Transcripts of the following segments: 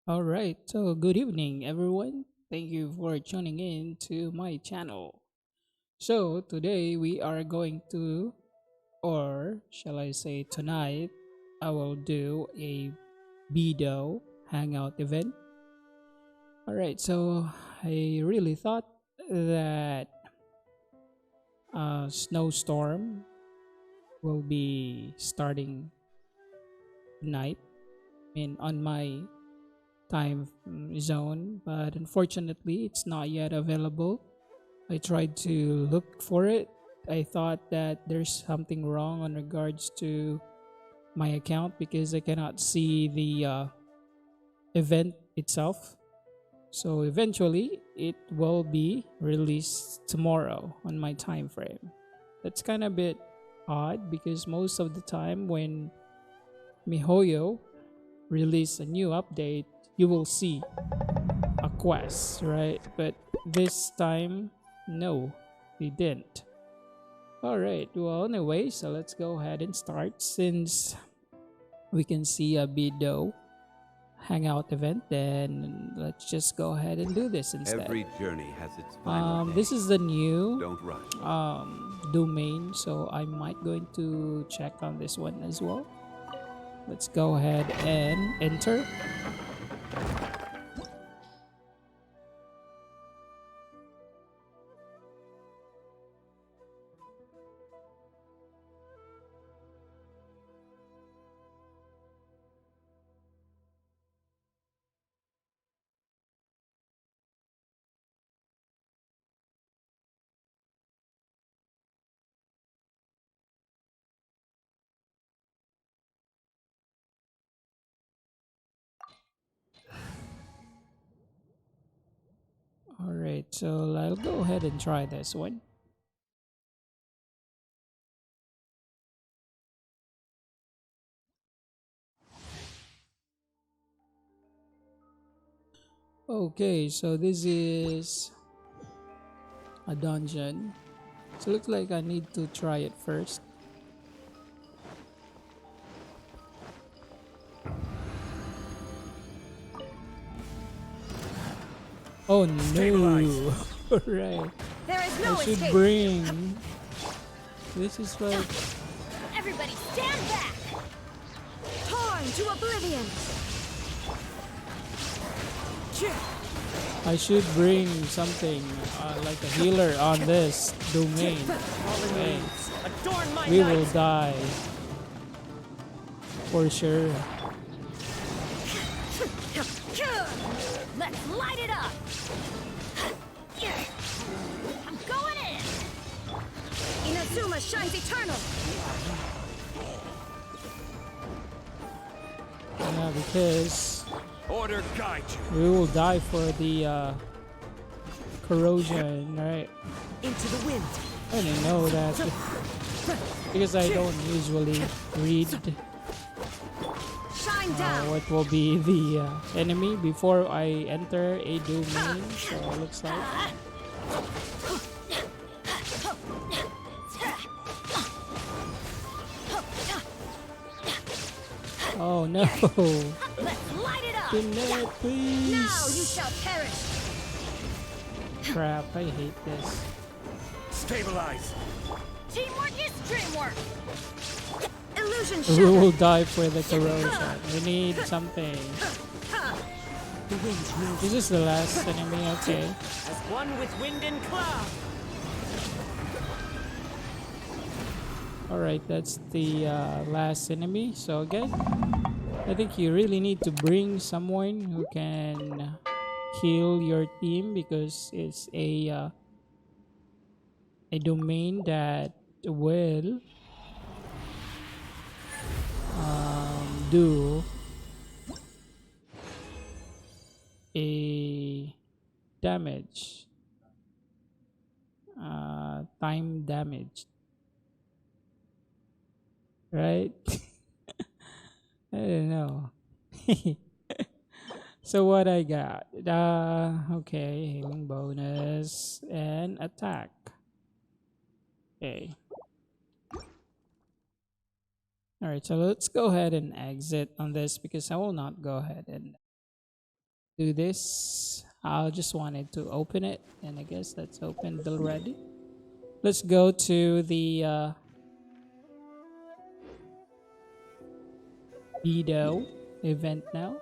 All right, so good evening, everyone. Thank you for tuning in to my channel. So, today we are going to, or shall I say tonight, I will do a Beidou Hangout event. All right, so I really thought that a snowstorm will be starting tonight, on my time zone, but unfortunately, it's not yet available. I tried to look for it. I thought that there's something wrong on regards to my account because I cannot see the event itself. So eventually, it will be released tomorrow on my time frame. That's kind of a bit odd because most of the time when MiHoYo release a new update, you will see a quest, right? But this time, no, they didn't. All right. Well, anyway, so let's go ahead and start since we can see a Beidou Hangout event. Then let's just go ahead and do this instead. Every journey has its final day. This is the new Don't rush. domain, so I might going to check on this one as well. Let's go ahead and enter. All right, so I'll go ahead and try this one. Okay, so this is a dungeon. So it looks like I need to try it first. Oh no! Alright, There is no I should escape. bring. This is like Everybody stand back. Torn to oblivion. I should bring something like a healer on this domain. Okay, Adorn my we will night. die for sure. Let's light it up. I'm going in. Inazuma shines eternal. Yeah, because Order guide you. we will die for the corrosion, right? Into the wind. I didn't know that because I don't usually read Shine down. what will be the enemy before I enter a domain. So it looks like. Oh no! Let's light it up. Connect, Now you please! shall perish. Crap, I hate this. Stabilize. Teamwork is dreamwork. Illusion We shattered. will die for the corrosion. We need something. The wind moves This is the last enemy, okay. as one with wind and cloud. Alright, that's the last enemy. So again, I think you really need to bring someone who can heal your team because it's a domain that will do a damage, time damage, right? I don't know. So what I got? Okay, healing bonus and attack. Okay. All right, so let's go ahead and exit on this because I will not go ahead and do this. I just wanted to open it, and I guess that's opened already. Let's go to the Beidou event now.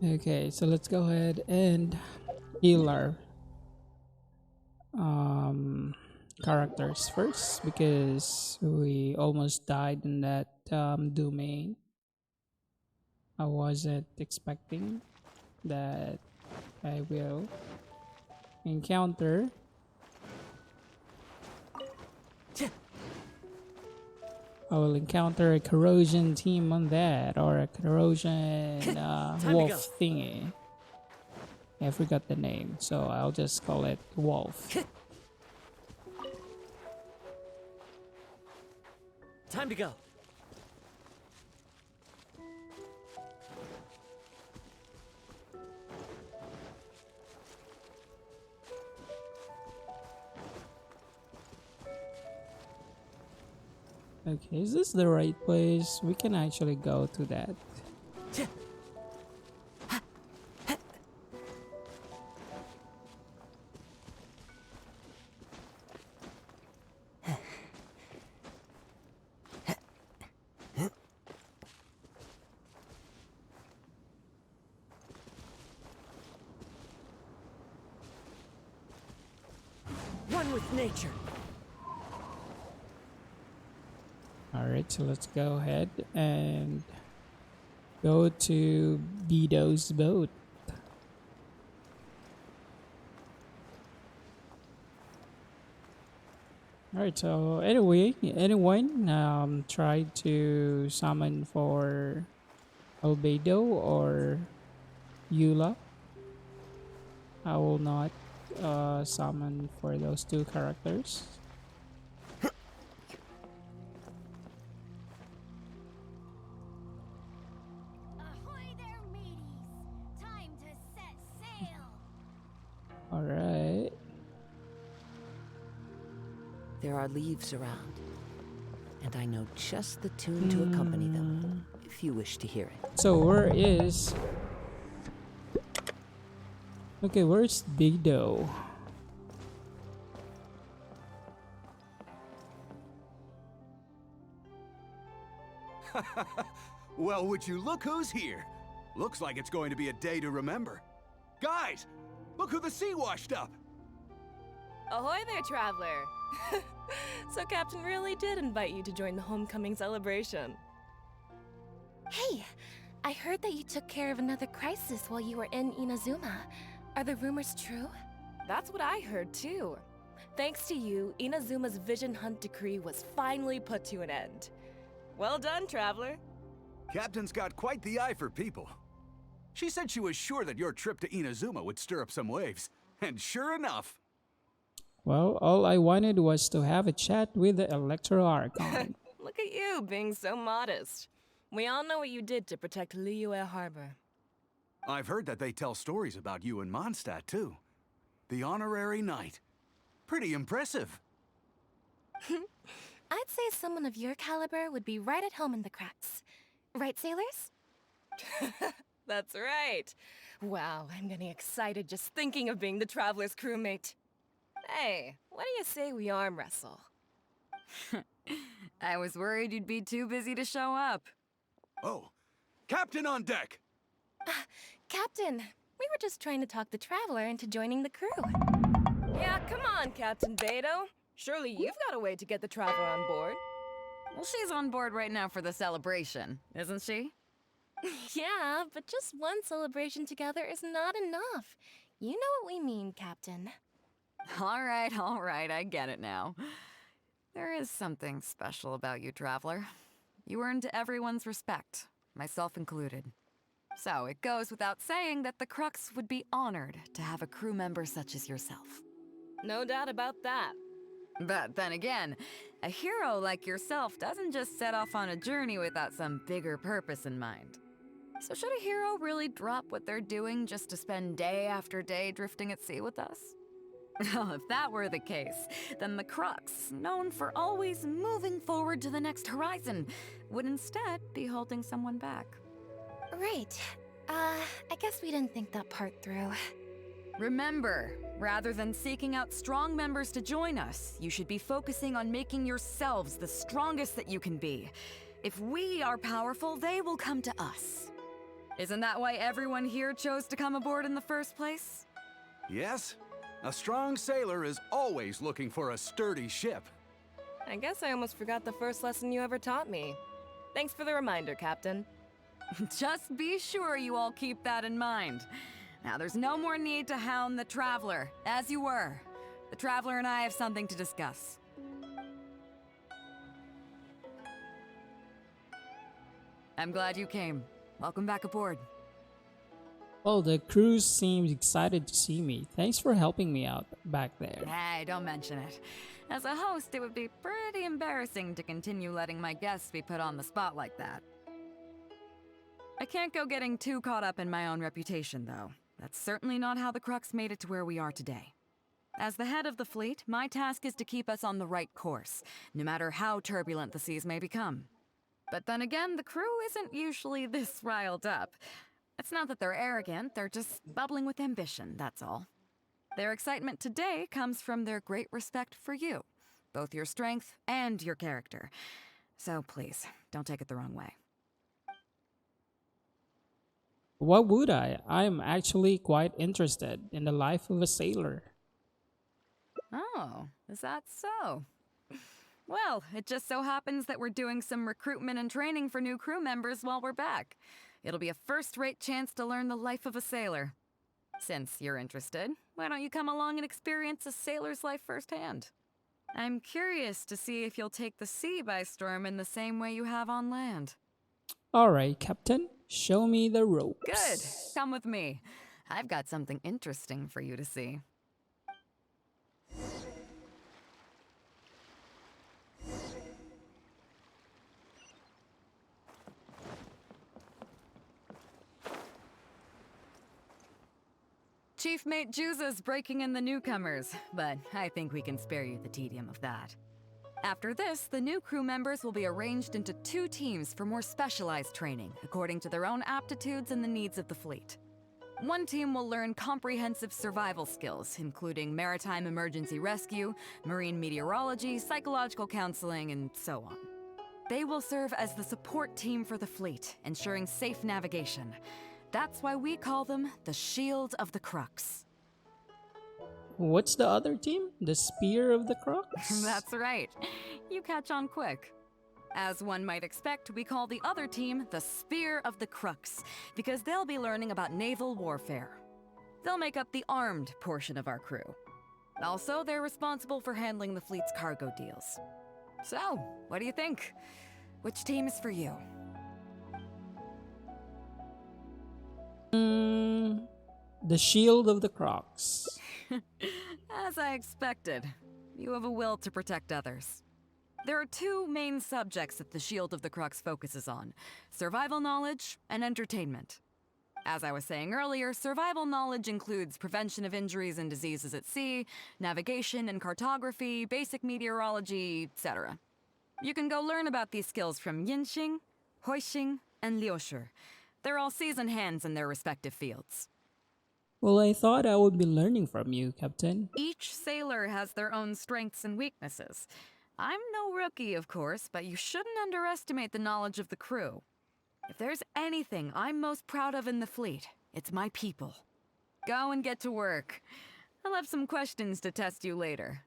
Okay, so let's go ahead and heal our um, characters first because we almost died in that domain. I wasn't expecting that I will encounter a corrosion team on that, or a corrosion wolf thingy. I forgot the name, so I'll just call it wolf. Time to go. Okay, is this the right place? We can actually go to that. One with nature. Alright, so let's go ahead and go to Beidou's boat. Alright, so anyway, anyone try to summon for Beidou or Eula? I will not summon for those two characters. Ahoy there, mateys! Time to set sail! Alright. There are leaves around, and I know just the tune to accompany them, if you wish to hear it. So where is... Okay, where's Beidou? Well, would you look who's here? Looks like it's going to be a day to remember. Guys, look who the sea washed up! Ahoy there, traveler! So Captain really did invite you to join the homecoming celebration. Hey, I heard that you took care of another crisis while you were in Inazuma. Are the rumors true? That's what I heard too. Thanks to you, Inazuma's Vision Hunt decree was finally put to an end. Well done, traveler. Captain's got quite the eye for people. She said she was sure that your trip to Inazuma would stir up some waves. And sure enough... Well, all I wanted was to have a chat with the Electro Archon. Look at you, being so modest. We all know what you did to protect Liyue Harbor. I've heard that they tell stories about you in Mondstadt, too. The honorary knight. Pretty impressive. I'd say someone of your caliber would be right at home in the cracks. Right, sailors? That's right. Wow, I'm getting excited just thinking of being the traveler's crewmate. Hey, what do you say we arm wrestle? I was worried you'd be too busy to show up. Oh, Captain on deck! Captain, we were just trying to talk the traveler into joining the crew. Yeah, come on, Captain Beidou. Surely you've got a way to get the traveler on board. Well, she's on board right now for the celebration, isn't she? Yeah, but just one celebration together is not enough. You know what we mean, Captain. All right, I get it now. There is something special about you, Traveler. You earned everyone's respect, myself included. So it goes without saying that the Crux would be honored to have a crew member such as yourself. No doubt about that. But then again, a hero like yourself doesn't just set off on a journey without some bigger purpose in mind. So should a hero really drop what they're doing just to spend day after day drifting at sea with us? Well, if that were the case, then the Crux, known for always moving forward to the next horizon, would instead be holding someone back. Right. I guess we didn't think that part through. Remember, rather than seeking out strong members to join us, you should be focusing on making yourselves the strongest that you can be. If we are powerful, they will come to us. Isn't that why everyone here chose to come aboard in the first place? Yes? A strong sailor is always looking for a sturdy ship. I guess I almost forgot the first lesson you ever taught me. Thanks for the reminder, Captain. Just be sure you all keep that in mind. Now, there's no more need to hound the Traveler, as you were. The Traveler and I have something to discuss. I'm glad you came. Welcome back aboard. Well, the crew seems excited to see me. Thanks for helping me out back there. Hey, don't mention it. As a host, it would be pretty embarrassing to continue letting my guests be put on the spot like that. I can't go getting too caught up in my own reputation, though. That's certainly not how the Crux made it to where we are today. As the head of the fleet, my task is to keep us on the right course, no matter how turbulent the seas may become. But then again, the crew isn't usually this riled up. It's not that they're arrogant, they're just bubbling with ambition, that's all. Their excitement today comes from their great respect for you, both your strength and your character. So please, don't take it the wrong way. What would I? I'm actually quite interested in the life of a sailor. Oh, is that so? Well, it just so happens that we're doing some recruitment and training for new crew members while we're back. It'll be a first-rate chance to learn the life of a sailor. Since you're interested, why don't you come along and experience a sailor's life firsthand? I'm curious to see if you'll take the sea by storm in the same way you have on land. All right, Captain, show me the ropes. Good. Come with me. I've got something interesting for you to see. Chief Mate Juza's breaking in the newcomers, but I think we can spare you the tedium of that. After this, the new crew members will be arranged into 2 teams for more specialized training, according to their own aptitudes and the needs of the fleet. One team will learn comprehensive survival skills, including maritime emergency rescue, marine meteorology, psychological counseling, and so on. They will serve as the support team for the fleet, ensuring safe navigation. That's why we call them the Shield of the Crux. What's the other team? The Spear of the Crux? That's right. You catch on quick. As one might expect, we call the other team the Spear of the Crux, because they'll be learning about naval warfare. They'll make up the armed portion of our crew. Also, they're responsible for handling the fleet's cargo deals. So, what do you think? Which team is for you? The Shield of the Crux. As I expected, you have a will to protect others. There are 2 main subjects that the Shield of the Crux focuses on: survival knowledge and entertainment. As I was saying earlier, survival knowledge includes prevention of injuries and diseases at sea, navigation and cartography, basic meteorology, etc. You can go learn about these skills from Genshin, Hoixing, and Liushi. They're all seasoned hands in their respective fields. Well, I thought I would be learning from you, Captain. Each sailor has their own strengths and weaknesses. I'm no rookie, of course, but you shouldn't underestimate the knowledge of the crew. If there's anything I'm most proud of in the fleet, it's my people. Go and get to work. I'll have some questions to test you later.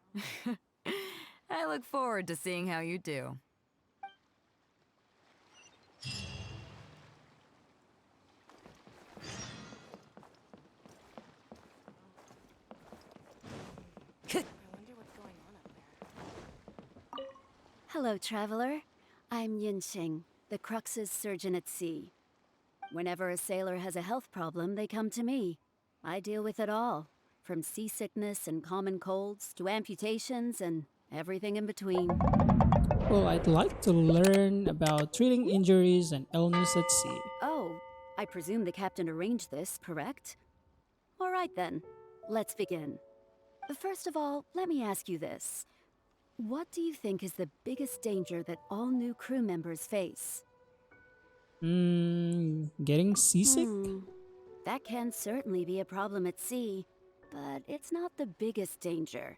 I look forward to seeing how you do. wonder what's going on up there. Hello, traveler. I'm Yinxing, the Crux's surgeon at sea. Whenever a sailor has a health problem, they come to me. I deal with it all, from seasickness and common colds to amputations and everything in between. Well, I'd like to learn about treating injuries and illness at sea. Oh, I presume the captain arranged this, correct? All right then, let's begin. First of all, let me ask you this. What do you think is the biggest danger that all new crew members face? Getting seasick? That can certainly be a problem at sea, but it's not the biggest danger.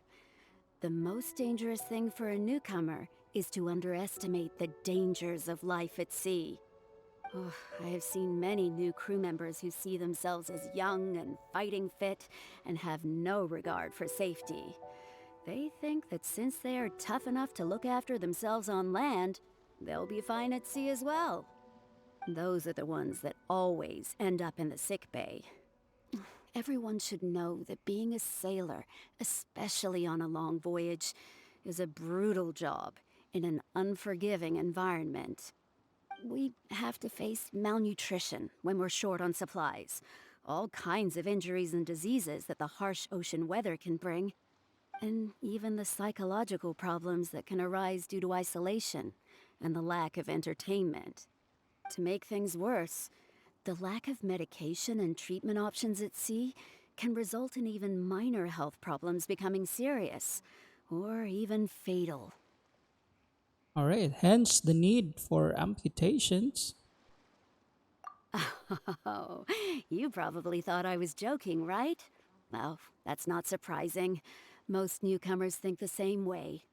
The most dangerous thing for a newcomer is to underestimate the dangers of life at sea. Oh, I have seen many new crew members who see themselves as young and fighting fit and have no regard for safety. They think that since they are tough enough to look after themselves on land, they'll be fine at sea as well. Those are the ones that always end up in the sick bay. Everyone should know that being a sailor, especially on a long voyage, is a brutal job in an unforgiving environment. We have to face malnutrition when we're short on supplies, all kinds of injuries and diseases that the harsh ocean weather can bring, and even the psychological problems that can arise due to isolation and the lack of entertainment. To make things worse, the lack of medication and treatment options at sea can result in even minor health problems becoming serious, or even fatal. All right, hence the need for amputations. Oh, you probably thought I was joking, right? Well, that's not surprising. Most newcomers think the same way.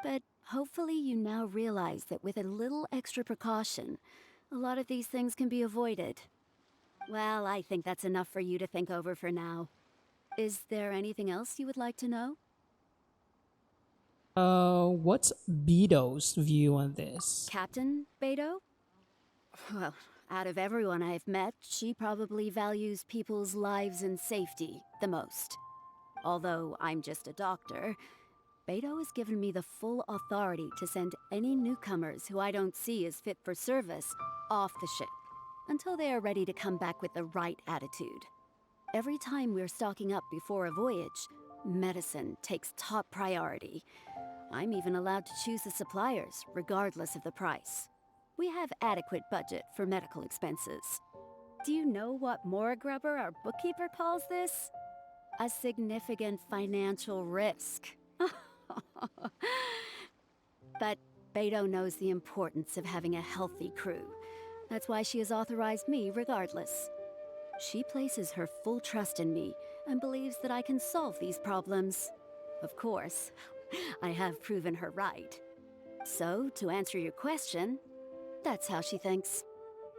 But hopefully you now realize that with a little extra precaution, a lot of these things can be avoided. Well, I think that's enough for you to think over for now. Is there anything else you would like to know? What's Beidou's view on this? Captain Beidou? Well, out of everyone I've met, she probably values people's lives and safety the most. Although I'm just a doctor, Beidou has given me the full authority to send any newcomers who I don't see as fit for service off the ship until they are ready to come back with the right attitude. Every time we're stocking up before a voyage, medicine takes top priority. I'm even allowed to choose the suppliers, regardless of the price. We have adequate budget for medical expenses. Do you know what Morgrubber, our bookkeeper, calls this? A significant financial risk. But Beidou knows the importance of having a healthy crew. That's why she has authorized me regardless. She places her full trust in me and believes that I can solve these problems. Of course, I have proven her right. So, to answer your question, that's how she thinks.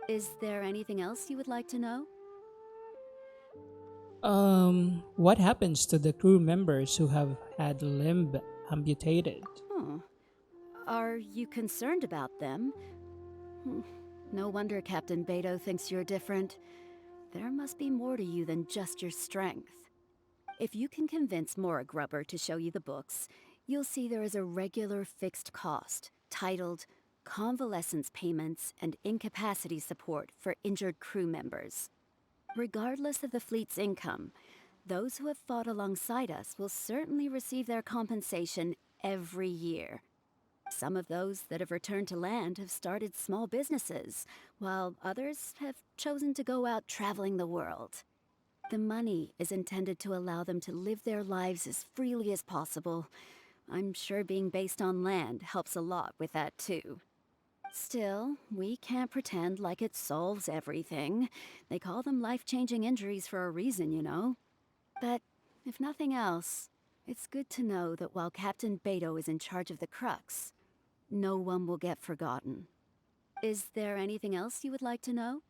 Is there anything else you would like to know? What happens to the crew members who have had limb amputated? Are you concerned about them? No wonder Captain Beidou thinks you're different. There must be more to you than just your strength. If you can convince Morgrubber to show you the books, you'll see there is a regular fixed cost titled Convalescence Payments and Incapacity Support for Injured Crew Members. Regardless of the fleet's income, those who have fought alongside us will certainly receive their compensation every year. Some of those that have returned to land have started small businesses, while others have chosen to go out traveling the world. The money is intended to allow them to live their lives as freely as possible. I'm sure being based on land helps a lot with that too. Still, we can't pretend like it solves everything. They call them life-changing injuries for a reason, you know. But if nothing else, it's good to know that while Captain Beidou is in charge of the Crux, no one will get forgotten. Is there anything else you would like to know?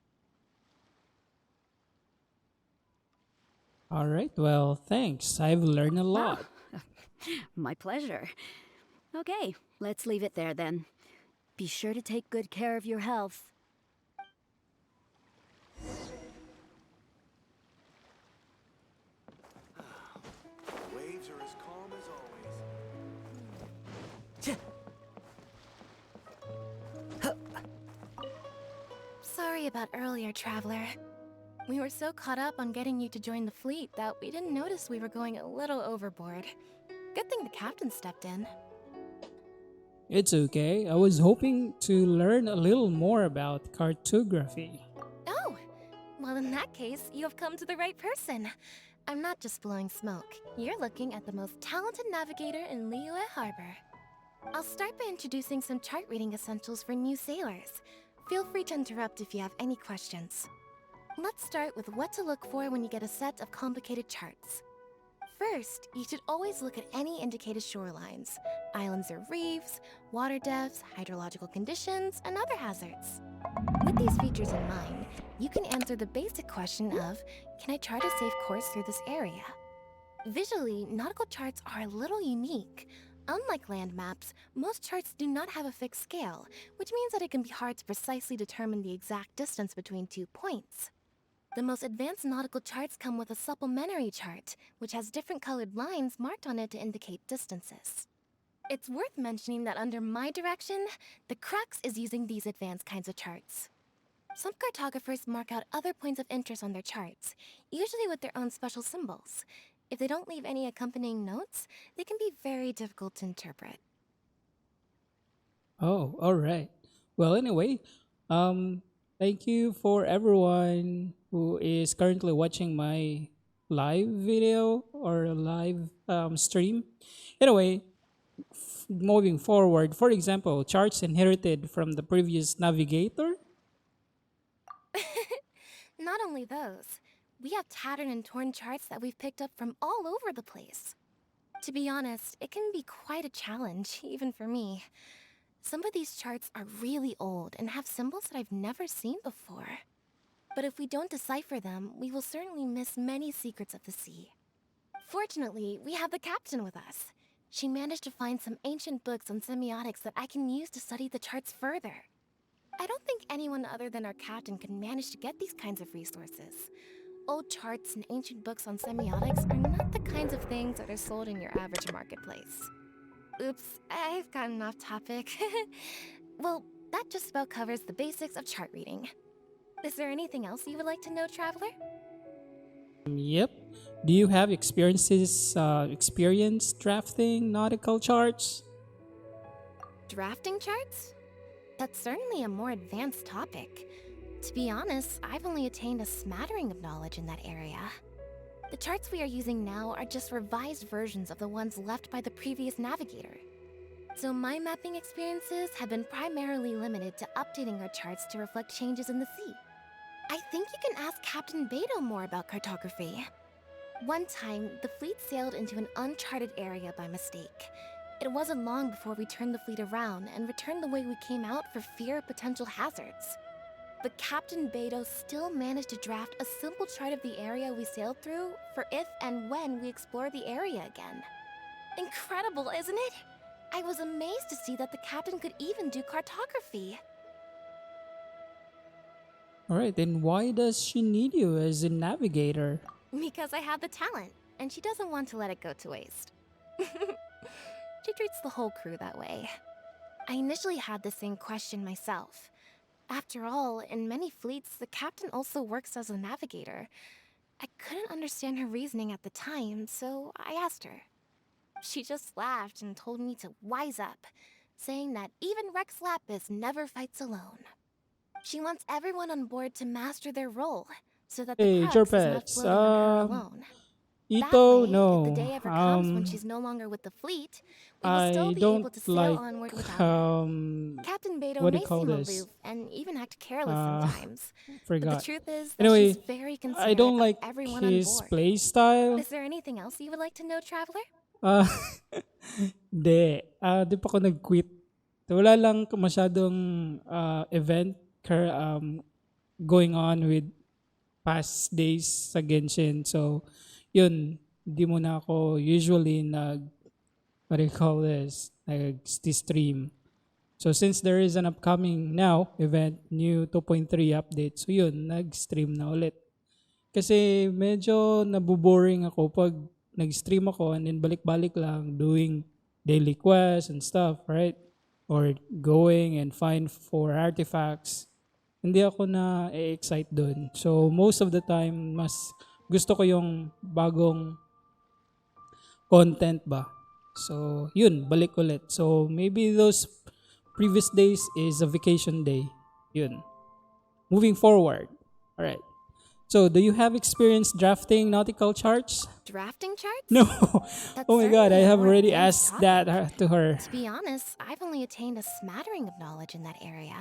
All right, well, thanks. I've learned a lot. My pleasure. Okay, let's leave it there then. Be sure to take good care of your health. Waves are as calm as sorry about earlier, Traveler. We were so caught up on getting you to join the fleet that we didn't notice we were going a little overboard. Good thing the captain stepped in. It's okay. I was hoping to learn a little more about cartography. Oh, well, in that case, you have come to the right person. I'm not just blowing smoke. You're looking at the most talented navigator in Liyue Harbor. I'll start by introducing some chart reading essentials for new sailors. Feel free to interrupt if you have any questions. Let's start with what to look for when you get a set of complicated charts. First, you should always look at any indicated shorelines, islands or reefs, water depths, hydrological conditions, and other hazards. With these features in mind, you can answer the basic question of, can I chart a safe course through this area? Visually, nautical charts are a little unique. Unlike land maps, most charts do not have a fixed scale, which means that it can be hard to precisely determine the exact distance between 2 points. The most advanced nautical charts come with a supplementary chart, which has different colored lines marked on it to indicate distances. It's worth mentioning that under my direction, the crux is using these advanced kinds of charts. Some cartographers mark out other points of interest on their charts, usually with their own special symbols. If they don't leave any accompanying notes, they can be very difficult to interpret. Oh, all right. Well, anyway, thank you for everyone who is currently watching my live video or live stream. Anyway, moving forward, for example, charts inherited from the previous navigator. Not only those, we have tattered and torn charts that we've picked up from all over the place. To be honest, it can be quite a challenge, even for me. Some of these charts are really old and have symbols that I've never seen before. But if we don't decipher them, we will certainly miss many secrets of the sea. Fortunately, we have the captain with us. She managed to find some ancient books on semiotics that I can use to study the charts further. I don't think anyone other than our captain could manage to get these kinds of resources. Old charts and ancient books on semiotics are not the kinds of things that are sold in your average marketplace. Oops, I've gotten off topic. Well, that just about covers the basics of chart reading. Is there anything else you would like to know, Traveler? Yep. Do you have experience drafting nautical charts? Drafting charts? That's certainly a more advanced topic. To be honest, I've only attained a smattering of knowledge in that area. The charts we are using now are just revised versions of the ones left by the previous navigator. So my mapping experiences have been primarily limited to updating our charts to reflect changes in the sea. I think you can ask Captain Beidou more about cartography. One time, the fleet sailed into an uncharted area by mistake. It wasn't long before we turned the fleet around and returned the way we came out for fear of potential hazards. But Captain Beidou still managed to draft a simple chart of the area we sailed through for if and when we explore the area again. Incredible, isn't it? I was amazed to see that the captain could even do cartography. Alright, then why does she need you as a navigator? Because I have the talent, and she doesn't want to let it go to waste. She treats the whole crew that way. I initially had the same question myself. After all, in many fleets, the captain also works as a navigator. I couldn't understand her reasoning at the time, so I asked her. She just laughed and told me to wise up, saying that even Rex Lapis never fights alone. She wants everyone on board to master their role, so that the Hey, crux is not Jorpets, floating on her alone. That Ito, way, if the day no. ever comes when she's no longer with the fleet, we will still I be able don't to sail like, onward without her. Captain Beidou what do may you call seem this? aloof and even act careless Uh, sometimes, but the Forgot. truth is that Anyway, she's very I considerate don't of like everyone on his board. play style. Is there anything else you would like to know, Traveler? Ah, di pa ako nag-quit. Wala lang masyadong event going on with past days sa Genshin. So, yun, di muna ako usually what do you call this, nag-stream. So, since there is an upcoming now event, new 2.3 update, so yun, nag-stream na ulit. Kasi medyo nabuboring ako pag nag-stream ako and then balik-balik lang doing daily quests and stuff, right? Or going and find for artifacts. hindi ako na excite dun. So, most of the time, mas gusto ko yung bagong content ba. So, yun, balik ulit. So, maybe those previous days is a vacation day. Yun. Moving forward. All right. So, do you have experience drafting nautical charts? Drafting charts? No. That's Oh my god, I certainly a have more already advanced asked that topic. to her. To be honest, I've only attained a smattering of knowledge in that area.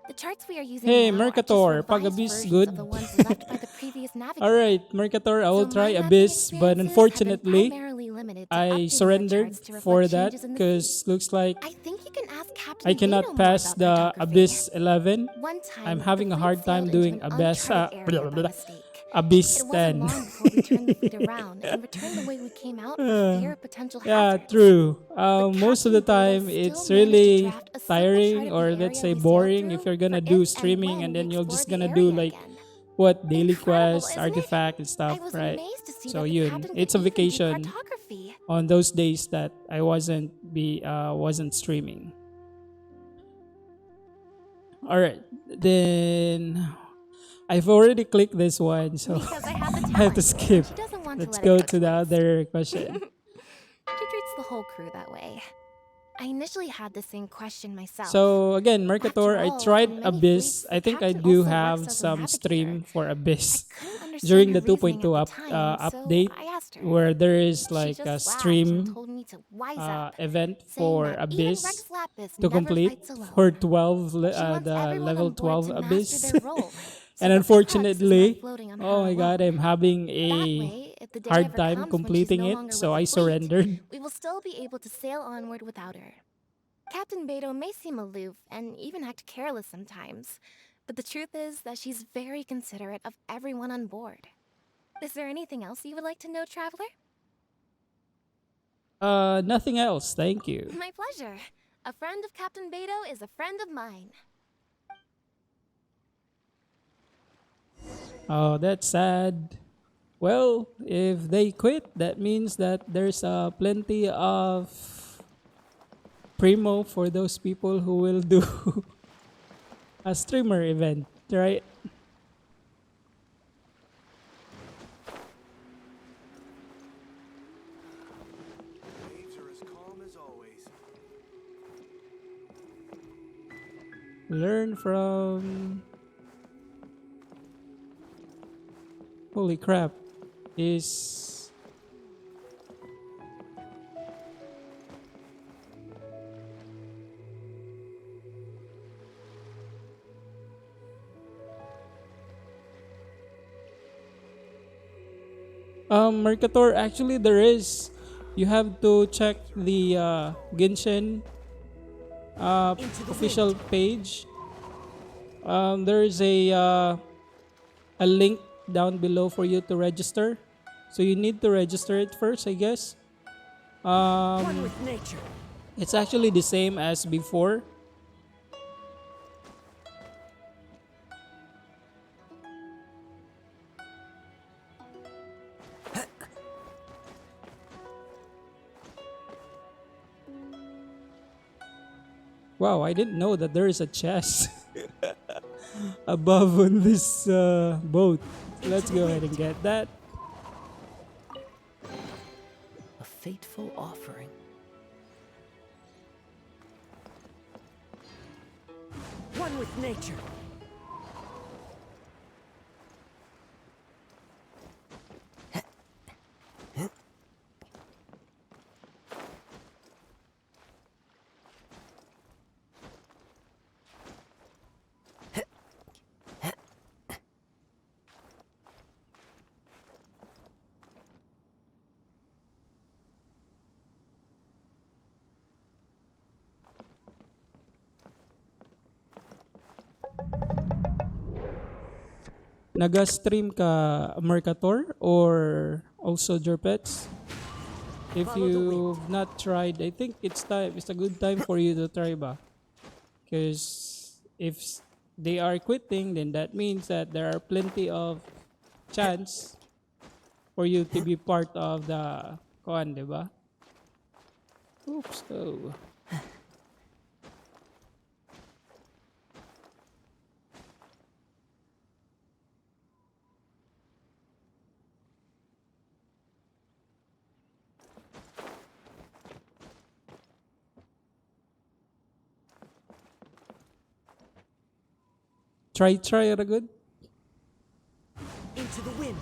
The charts we are using Hey, now are just Mercator, revised pag-abyss, versions good? of the ones left by the previous navigator. Alright, Mercator, I will So try my mapping Abyss, but experiences have been unfortunately, primarily limited to I updating the surrendered charts to for reflect that changes in the because sea. looks like I think you can ask Captain I Beidou cannot more pass about the cartography. Abyss 11. One time, I'm having the a fleet hard time sailed into doing an Abyss, uncharted area by mistake. Abyss It wasn't 10. long before we turned the fleet around and returned the way we came out for fear of potential Yeah, hazards. true. But Most of the Captain Beidou time, still it's managed to really draft a simple chart tiring, of or the let's area say we sailed boring if through you're gonna for do if and streaming when and we then you're explored just the gonna do area like again. what daily Incredible, quests, isn't it? artifact and stuff, I was right? amazed to see So that the yun, captain it's a could even do vacation cartography. on those days that I wasn't streaming. All right, then I've already clicked this one, so Because I had the I have to talent. skip. She doesn't want Let's to let go it go to to the waste. other question. She treats the whole crew that way. I initially had the same question myself. So again, Mercator, After I all, tried in many Abyss. fleets, I the think I captain do also have works as a some navigator. stream for I Abyss couldn't understand during her the 2.2 reasoning at the time, so update, I asked her. where there is She like just a laughed and stream told me to wise up, event saying for that even Abyss Rex Lapis to never complete fights alone. for 12 She wants the everyone level on board 12 to master Abyss. their role, so And that the crux is not unfortunately, floating on oh her my god, alone. I'm having That a way, if the day hard ever time comes when she's completing no it, longer so with I the fleet, surrendered. we will still be able to sail onward without her. Captain Beidou may seem aloof and even act careless sometimes, but the truth is that she's very considerate of everyone on board. Is there anything else you would like to know, Traveler? Nothing else, thank you. My pleasure. A friend of Captain Beidou is a friend of mine. Oh, that's sad. Well, if they quit, that means that there's plenty of primo for those people who will do a streamer event, right? Waves are as calm as always. Learn from... Holy crap. Is... Mercator, actually there is. You have to check the Genshin official page. There is a link down below for you to register. So you need to register it first, I guess. One with nature. It's actually the same as before. Wow, I didn't know that there is a chest above on this boat. Let's go ahead and get that. A fateful offering. One with nature. Naga-stream ka Mercator or also Jerpets? If Follow the wind. you've not tried, I think it's time. It's a good time for you to try ba? Because if they are quitting, then that means that there are plenty of chance for you to be part of the koan, di ba? Oops, oh. Try ra good. Into the wind.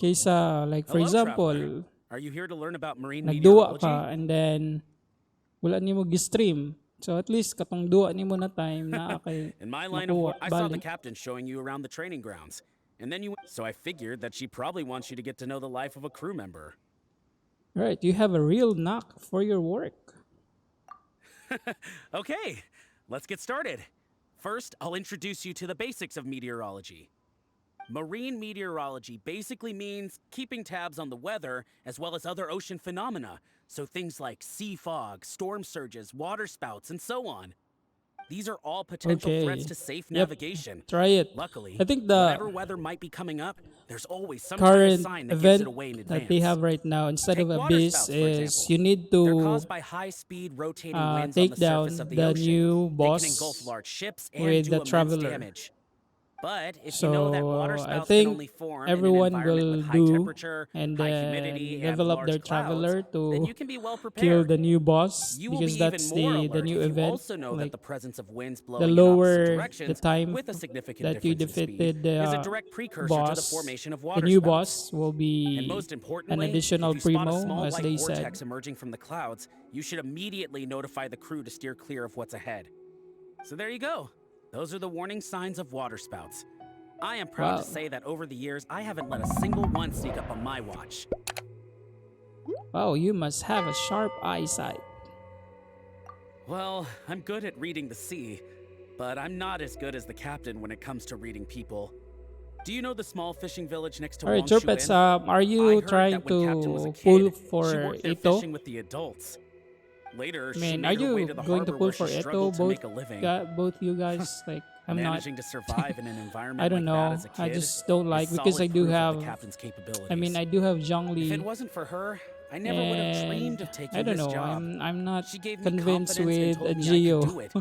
Kaysa, like for Hello, example, traveler. Are you here to learn about marine nagduwa meteorology? ka and then wala nimo gi-stream. So at least katong duwa nimo na time na kay In my line of nakuha work, I saw the balik. captain showing you around the training grounds. And then so I figured that she probably wants you to get to know the life of a crew member. Right, you have a real knack for your work. Okay, let's get started. First, I'll introduce you to the basics of meteorology. Marine meteorology basically means keeping tabs on the weather as well as other ocean phenomena, so things like sea fog, storm surges, water spouts, and so on. These are all potential threats Okay. to safe Yep. navigation. Try it. Luckily, I think the whatever weather might be coming up, there's always some kind of current sign that gives it event away in that they advance. have right now instead Take of water abyss spouts, for is example. you need They're to caused by high-speed rotating winds on take the surface down of the the ocean. new They can engulf boss large ships and with do the immense traveler. damage. But if you know that water So I spouts can think only form in an everyone environment will with high do temperature, and high then humidity, and level up their large clouds, traveler then to you can be well kill prepared. the new boss You will because be even that's more the alert new if you event. also know that Like the presence of winds the blowing in opposite lower the directions time with a significant that you difference in speed defeated the is a direct precursor to the boss, formation of the water new spouts. boss will And be most an importantly, additional if you spot a primo, small as white they vortex said. emerging from the clouds, you should immediately notify the crew to steer clear of what's ahead. So there you go. Those are the warning signs of water spouts. I am proud to Wow. say that over the years, I haven't let a single one sneak up on my watch. Wow, you must have a sharp eyesight. Well, I'm good at reading the sea, but I'm not as good as the captain when it comes to reading people. Do you know the small fishing village next to Alright, Wangshu Chirpets, Inn? are I you heard trying that when Captain was a to kid, pull she for worked there Ito? fishing with the adults. Later, I she mean, are made her way you to the going to harbor pull where for she Ito? struggled to Both, make a living. both you guys? Like, I'm not. Managing to survive in an environment I don't like that know. as a kid I just don't is like because I solid do proof of have. the captain's capabilities. I mean, I do have If it Zhongli, wasn't for her, I never would have dreamed and of taking I don't this know. job. I'm not She gave me convinced confidence and with a told me I could Geo, do it.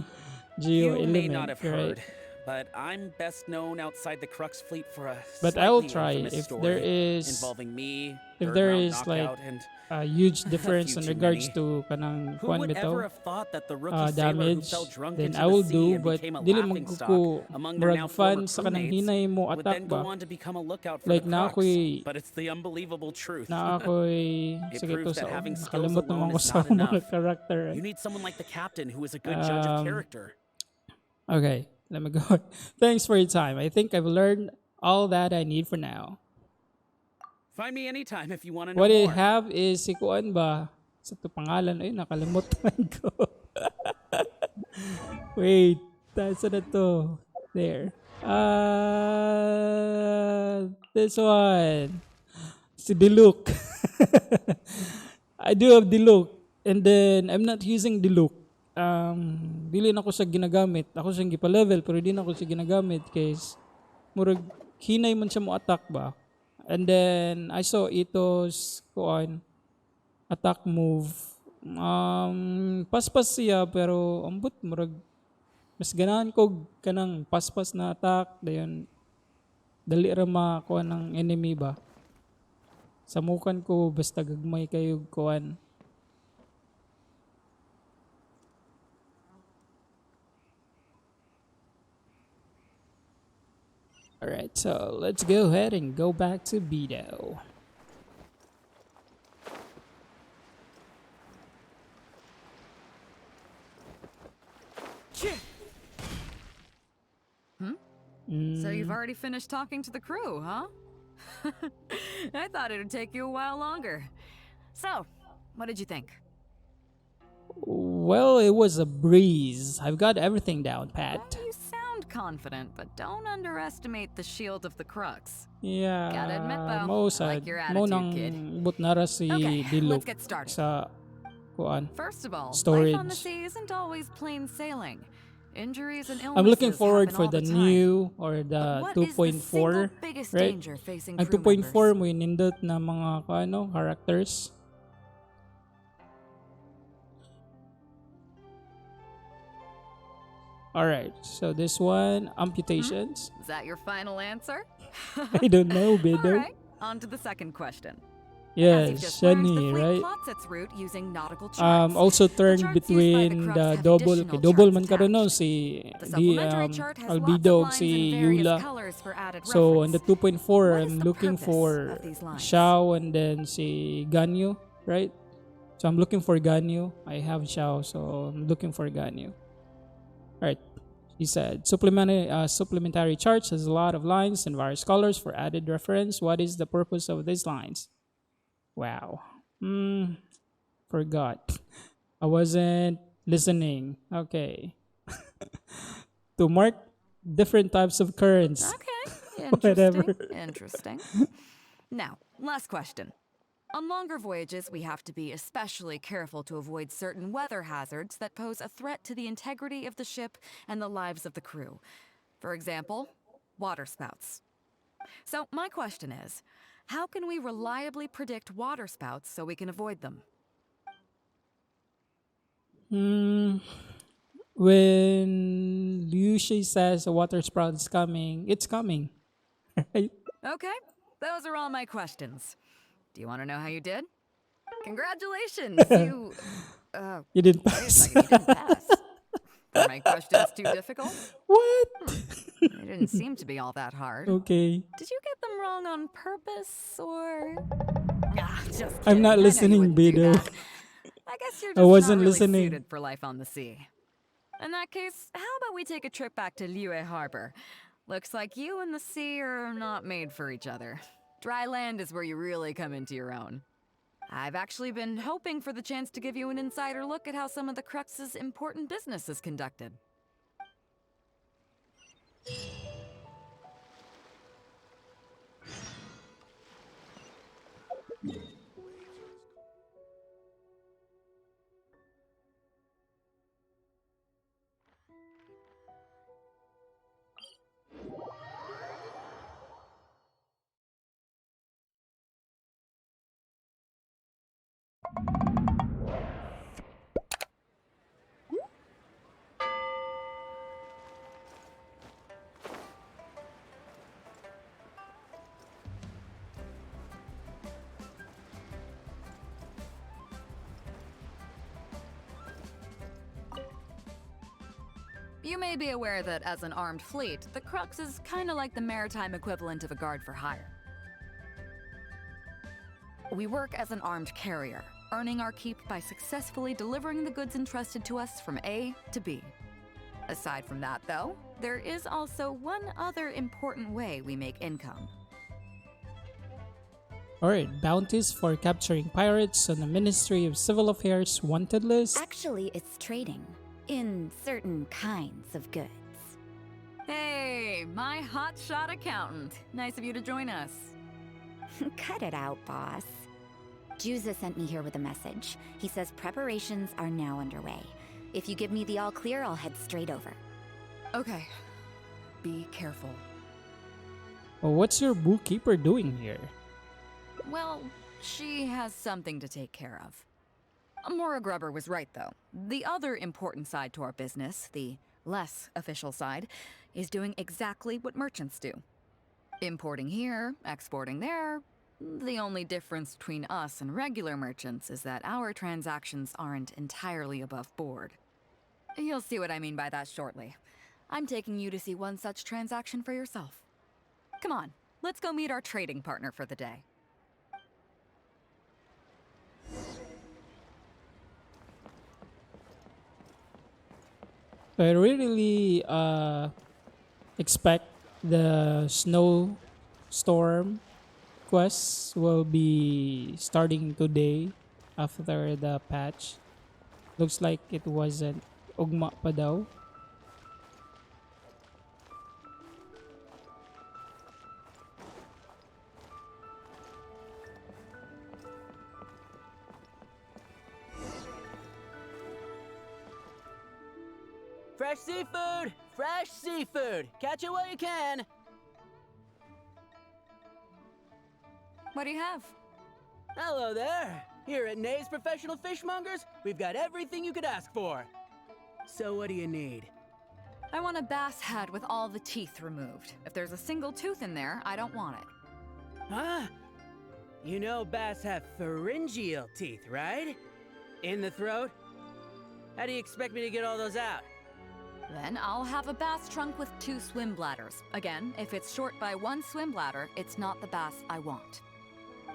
Geo You may not element, have right? heard, but I'm best known outside the Crux fleet for a But I will slightly try infamous if story there is involving me, if third there round is like knockout, and a huge a difference few in too regards many. to kanang Who kwan would ever bitaw have thought that the rookie sailor who damage, fell drunk then into I the will sea do, and but became a dili laughingstock magkuko among their now murag former fan sa kanang crewmates hinay mo would attack then go ba? on to become a lookout for Like the na Crux. ako'y But it's the unbelievable truth. na ako'y It sige to proves that sa having skills nakalimot alone naman ko is sa not enough. mga character. You need someone like the captain who is a good judge of character. Okay, let me go. Thanks for your time. I think I've learned all that I need for now. Find me anytime if you want to know What I more. have is si Kuan ba? Sa to pangalan, ay nakalimot man ko. Wait, that's na to. There. This one. Si Diluc. I do have Diluc. And then, I'm not using Diluc. Dili na ako sa ginagamit. Ako siyang gipa-level, pero di na ako siya ginagamit. Case, murag, hinay man siya mo attack ba? And then, I saw Ito's, kuan, attack move. Paspas siya, pero, ambot, murag, mas ganahan ko kanang paspas na attack. Dayon, dali ra makuha ng enemy ba? Samukan ko, basta gagmay kayo kuan. Alright, so let's go ahead and go back to Beidou. So you've already finished talking to the crew, huh? I thought it would take you a while longer. So, what did you think? Well, it was a breeze. I've got everything down pat. You sound confident, but don't underestimate the shield of the Crux. Yeah, Gotta admit, though, mo I sad, like your mo attitude, nang kid. butnara si Okay, Diluc let's get started. sa kuan. First of all, Storage. life on the sea isn't always plain sailing. Injuries and illnesses I'm looking forward happen for all the the time. new or But the what is the 2.4, single biggest right? danger facing Ang crew 2.4 members? mo nindot na mga ano, characters. Alright, so this one, amputations. Is that your final answer? I don't know, Beidou. Alright, on to the second question. As you've Yes, just learned, the Shani, fleet right? plots its route using nautical charts. Also The turned charts used by the between crooks the have double, additional double charts man karon no, attached. si The the supplementary chart has lots of Albedo ug lines in si various Yula. colors for added So on the reference. 2.4, What is I'm the looking purpose for of these lines? Xiao and then si Ganyu, right? So I'm looking for Ganyu. I have Xiao, so I'm looking for Ganyu. Alright. He said, supplementary charts has a lot of lines in various colors for added reference. What is the purpose of these lines? Wow. Forgot. I wasn't listening. Okay. To mark different types of currents. Okay, Whatever. interesting. Now, last question. On longer voyages, we have to be especially careful to avoid certain weather hazards that pose a threat to the integrity of the ship and the lives of the crew. For example, waterspouts. So my question is, how can we reliably predict waterspouts so we can avoid them? When Liu Shi says a water sprout is coming, it's coming. Right? Okay, those are all my questions. Do you want to know how you did? Congratulations, you... You didn't wait a pass. second, you didn't pass. Were my questions too difficult? What? They didn't seem to be all that hard. Okay. Did you get them wrong on purpose, or...? Just kidding. I'm not I know you listening, wouldn't do Beidou. that. I guess you're I just wasn't not really listening. suited for life on the sea. In that case, how about we take a trip back to Liyue Harbor? Looks like you and the sea are not made for each other. Dry land is where you really come into your own. I've actually been hoping for the chance to give you an insider look at how some of the Crux's important business is conducted. You may be aware that as an armed fleet, the Crux is kinda like the maritime equivalent of a guard for hire. We work as an armed carrier, earning our keep by successfully delivering the goods entrusted to us from A to B. Aside from that, though, there is also one other important way we make income. Alright, bounties for capturing pirates on the Ministry of Civil Affairs wanted list. Actually, it's trading. In certain kinds of goods. Hey, my hotshot accountant. Nice of you to join us. Cut it out, boss. Juza sent me here with a message. He says preparations are now underway. If you give me the all clear, I'll head straight over. Okay. Be careful. Well, what's your bookkeeper doing here? Well, she has something to take care of. Mora Grubber was right, though. The other important side to our business, the less official side, is doing exactly what merchants do. Importing here, exporting there. The only difference between us and regular merchants is that our transactions aren't entirely above board. You'll see what I mean by that shortly. I'm taking you to see one such transaction for yourself. Come on, let's go meet our trading partner for the day. I really expect the snowstorm quests will be starting today after the patch. Looks like it wasn't ugma pa daw. Fresh seafood! Fresh seafood! Catch it while you can! What do you have? Hello there! Here at Nay's Professional Fishmongers, we've got everything you could ask for. So what do you need? I want a bass head with all the teeth removed. If there's a single tooth in there, I don't want it. Huh? You know bass have pharyngeal teeth, right? In the throat? How do you expect me to get all those out? Then I'll have a bass trunk with 2 swim bladders. Again, if it's short by 1 swim bladder, it's not the bass I want.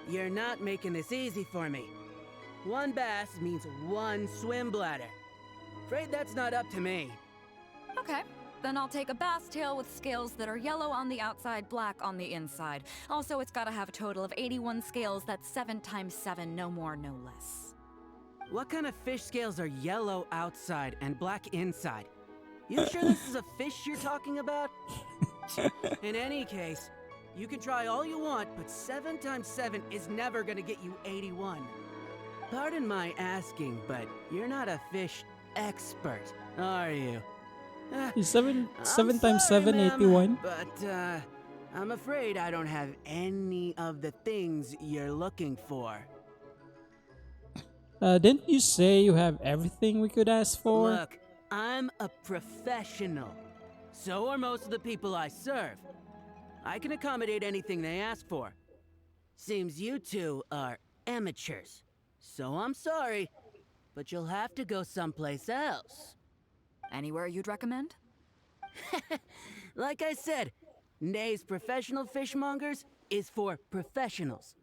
You're not making this easy for me. 1 bass means 1 swim bladder. Afraid that's not up to me. Okay, then I'll take a bass tail with scales that are yellow on the outside, black on the inside. Also, it's gotta have a total of 81 scales. That's 7 times 7, no more, no less. What kind of fish scales are yellow outside and black inside? You sure this is a fish you're talking about? In any case, you can try all you want, but 7 times 7 is never gonna get you 81. Pardon my asking, but you're not a fish expert, are you? Seven I'm times sorry, 7, ma'am, 81. But, I'm afraid I don't have any of the things you're looking for. Didn't you say you have everything we could ask for? Look, I'm a professional. So are most of the people I serve. I can accommodate anything they ask for. Seems you two are amateurs. So I'm sorry, but you'll have to go someplace else. Anywhere you'd recommend? Like I said, Nay's Professional Fishmongers is for professionals.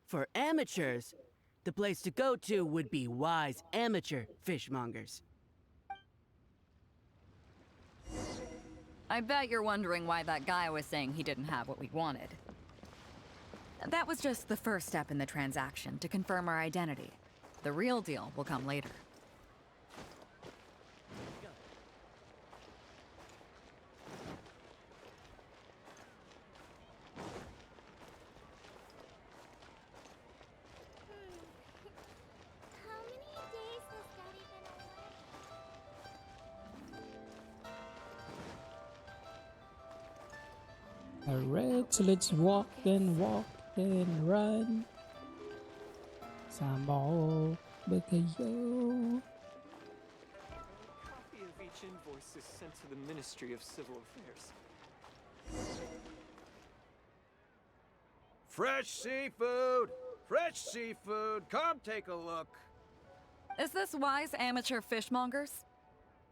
For amateurs, the place to go to would be Wise Amateur Fishmongers. I bet you're wondering why that guy was saying he didn't have what we wanted. That was just the first step in the transaction to confirm our identity. The real deal will come later. How many days has Daddy been away? Alright, so let's walk and run. Sambal Bakayo. Copy of each invoice is sent to the Ministry of Civil Affairs. Fresh seafood! Fresh seafood! Come take a look! Is this Wise Amateur Fishmongers?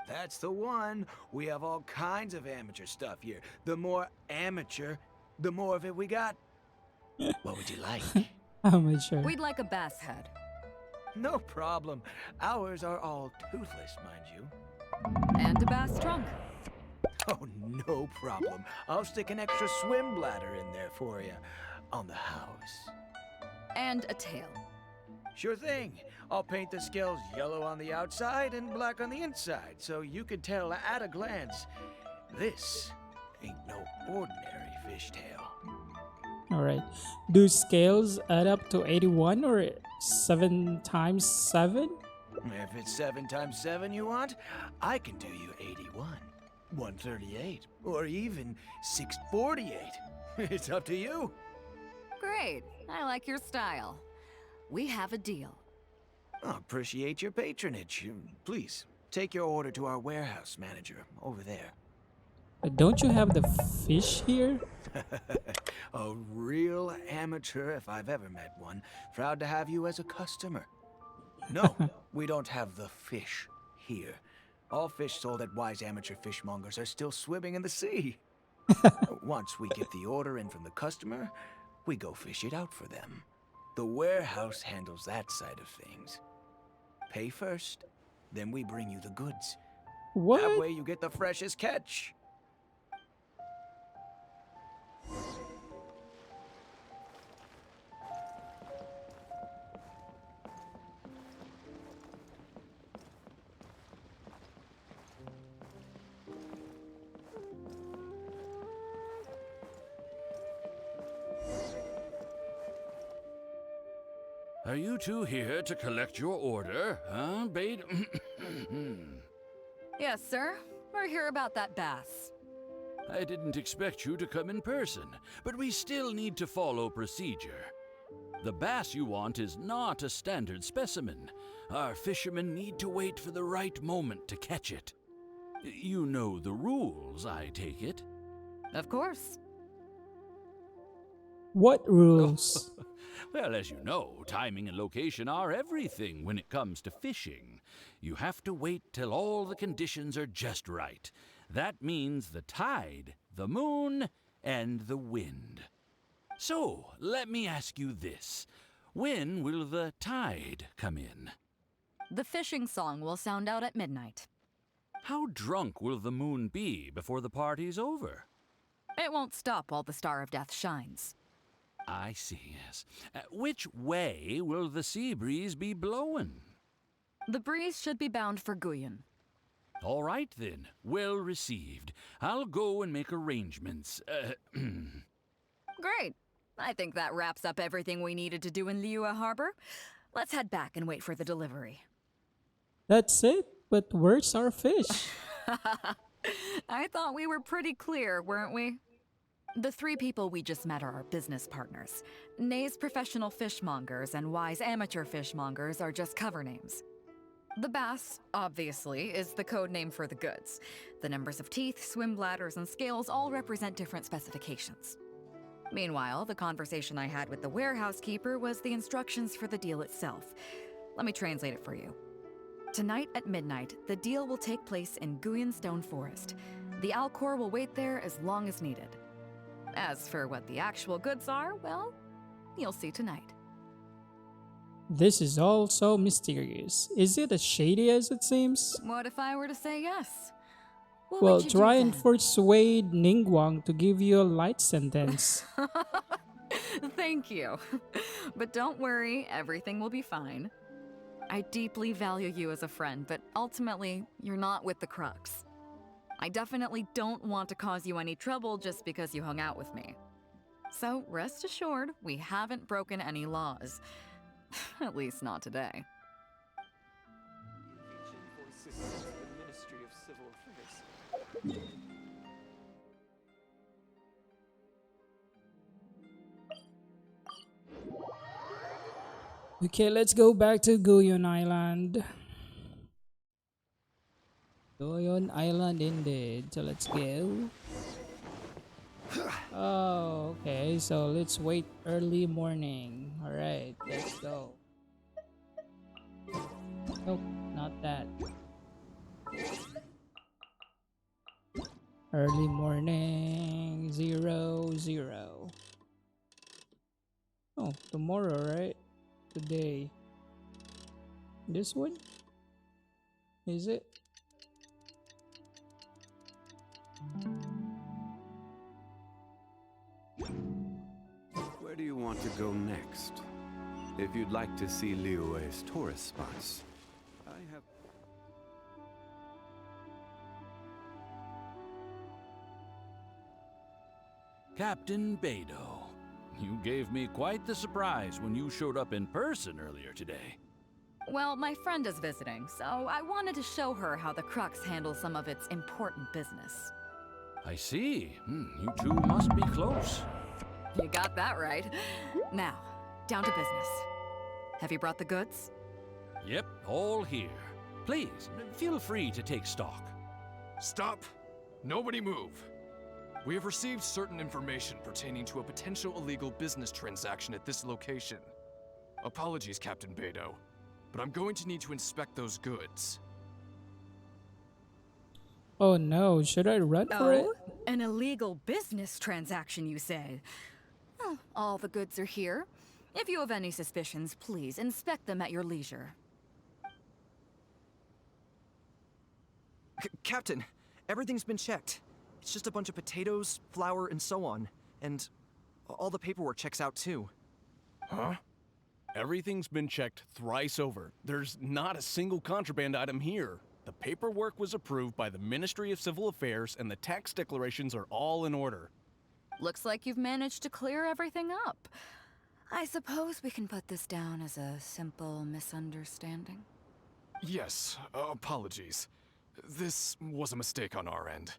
That's the one. We have all kinds of amateur stuff here. The more amateur, the more of it we got. What would you like? Amateur. We'd like a bass head. No problem. Ours are all toothless, mind you. And a bass trunk. Oh, no problem. I'll stick an extra swim bladder in there for you. On the house. And a tail. Sure thing. I'll paint the scales yellow on the outside and black on the inside, so you can tell at a glance, this ain't no ordinary fishtail. Alright. Do scales add up to 81 or 7 times 7? If it's 7 times 7 you want, I can do you 81, 138, or even 648. It's up to you. Great. I like your style. We have a deal. I appreciate your patronage. Please, take your order to our warehouse manager over there. Don't you have the fish here? A real amateur if I've ever met one. Proud to have you as a customer. No, we don't have the fish here. All fish sold at Wise Amateur Fishmongers are still swimming in the sea. Once we get the order in from the customer, we go fish it out for them. The warehouse handles that side of things. Pay first, then we bring you the goods. What? That way you get the freshest catch. Are you two here to collect your order, huh, Beidou? Yes, sir. We're here about that bass. I didn't expect you to come in person, but we still need to follow procedure. The bass you want is not a standard specimen. Our fishermen need to wait for the right moment to catch it. You know the rules, I take it? Of course. What rules? Well, as you know, timing and location are everything when it comes to fishing. You have to wait till all the conditions are just right. That means the tide, the moon, and the wind. So, let me ask you this. When will the tide come in? The fishing song will sound out at midnight. How drunk will the moon be before the party's over? It won't stop while the Star of Death shines. I see, yes. Which way will the sea breeze be blowing? The breeze should be bound for Guyon. All right, then. Well received. I'll go and make arrangements. Great. I think that wraps up everything we needed to do in Liyue Harbor. Let's head back and wait for the delivery. That's it? But where's our fish? I thought we were pretty clear, weren't we? The three people we just met are our business partners. Nay's professional fishmongers and Y's amateur fishmongers are just cover names. The bass, obviously, is the code name for the goods. The numbers of teeth, swim bladders, and scales all represent different specifications. Meanwhile, the conversation I had with the warehouse keeper was the instructions for the deal itself. Let me translate it for you. Tonight at midnight, the deal will take place in Guyon Stone Forest. The Alcor will wait there as long as needed. As for what the actual goods are, well, you'll see tonight. This is all so mysterious. Is it as shady as it seems? What if I were to say yes? What Well, would you try do and then? persuade Ningguang to give you a light sentence. Thank you. But don't worry, everything will be fine. I deeply value you as a friend, but ultimately, you're not with the Crux. I definitely don't want to cause you any trouble just because you hung out with me. So rest assured, we haven't broken any laws. At least not today. Voices to the Ministry of Civil Affairs. Okay, let's go back to Guyon Island. Guyon Island indeed. So let's go. Oh, okay. So let's wait early morning. Alright, let's go. Nope, not that. Early morning 00. Oh, tomorrow, right? Today. This one? Is it? Where do you want to go next? If you'd like to see Liyue's tourist spots, I have... Captain Beidou, you gave me quite the surprise when you showed up in person earlier today. Well, my friend is visiting, so I wanted to show her how the Crux handles some of its important business. I see. You two must be close. You got that right. Now, down to business. Have you brought the goods? Yep, all here. Please, feel free to take stock. Stop! Nobody move! We have received certain information pertaining to a potential illegal business transaction at this location. Apologies, Captain Beidou, but I'm going to need to inspect those goods. Oh no, should I run for it? An illegal business transaction, you say? Well, all the goods are here. If you have any suspicions, please inspect them at your leisure. Captain, everything's been checked. It's just a bunch of potatoes, flour, and so on. And all the paperwork checks out too. Huh? Everything's been checked thrice over. There's not a single contraband item here. The paperwork was approved by the Ministry of Civil Affairs and the tax declarations are all in order. Looks like you've managed to clear everything up. I suppose we can put this down as a simple misunderstanding. Yes, apologies. This was a mistake on our end.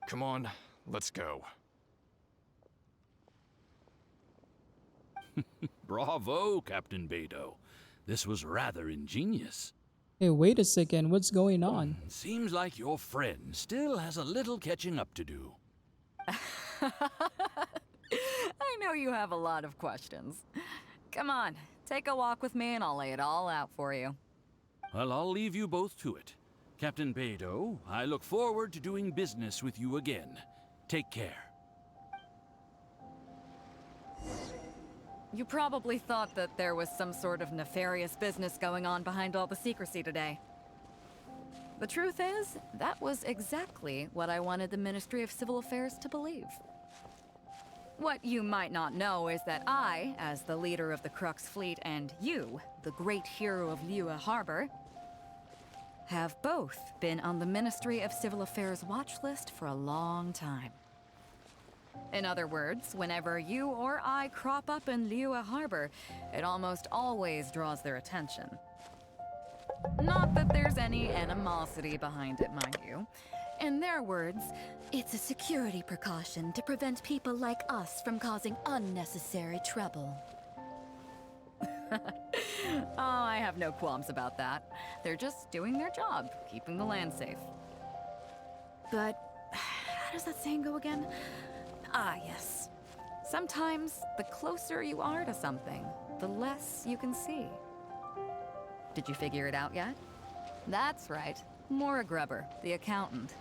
Come on, let's go. Bravo, Captain Beidou. This was rather ingenious. Hey, wait a second. What's going on? Seems like your friend still has a little catching up to do. I know you have a lot of questions. Come on, take a walk with me and I'll lay it all out for you. Well, I'll leave you both to it. Captain Beidou, I look forward to doing business with you again. Take care. You probably thought that there was some sort of nefarious business going on behind all the secrecy today. The truth is, that was exactly what I wanted the Ministry of Civil Affairs to believe. What you might not know is that I, as the leader of the Crux Fleet, and you, the great hero of Liyue Harbor, have both been on the Ministry of Civil Affairs watch list for a long time. In other words, whenever you or I crop up in Liyue Harbor, it almost always draws their attention. Not that there's any animosity behind it, mind you. In their words, it's a security precaution to prevent people like us from causing unnecessary trouble. Oh, I have no qualms about that. They're just doing their job, keeping the land safe. But how does that saying go again? Ah, yes. Sometimes the closer you are to something, the less you can see. Did you figure it out yet? That's right. Maura Grubber, the accountant.